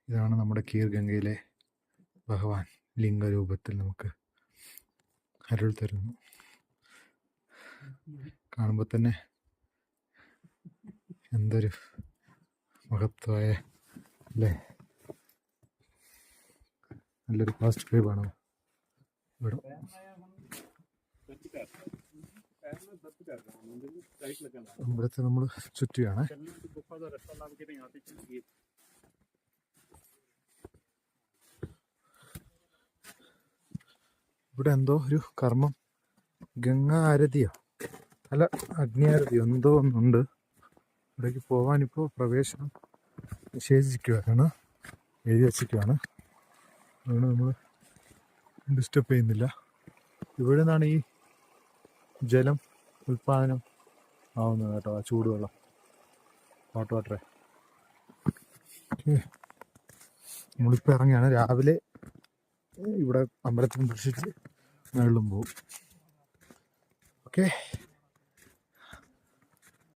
ഇതാണ് നമ്മുടെ കീർഗംഗയിലെ ഭഗവാൻ ലിംഗരൂപത്തിൽ നമുക്ക് അരുൾ തരുന്നു. കാണുമ്പോൾ തന്നെ എന്തൊരു മഹത്വമായ അല്ലേ, നല്ലൊരു പോസിറ്റീവ് വൈബാണ് ഇവിടെ. അമ്പലത്തെ നമ്മൾ ചുറ്റുകയാണ്. ഇവിടെ എന്തോ ഒരു കർമ്മം, ഗംഗാ ആരതിയോ അല്ല അഗ്നി ആരതിയോ എന്തോ ഒന്നുണ്ട്. ഇവിടേക്ക് പോകാനിപ്പോൾ പ്രവേശനം നിഷേധിക്കുകയാണ്, എഴുതി വച്ചിരിക്കുകയാണ്. അതുകൊണ്ട് നമ്മൾ ഡിസ്റ്റർബ് ചെയ്യുന്നില്ല. ഇവിടെ നിന്നാണ് ഈ ജലം ഉൽപാദനം ആവുന്നത് കേട്ടോ, ആ ചൂടുവെള്ളം, ഹോട്ട് വാട്ടർ. നമ്മളിപ്പോൾ ഇറങ്ങിയാണ്. രാവിലെ ഇവിടെ അമ്പലത്തിനും ദർശിച്ച് മേളിലും പോകും. ഓക്കെ.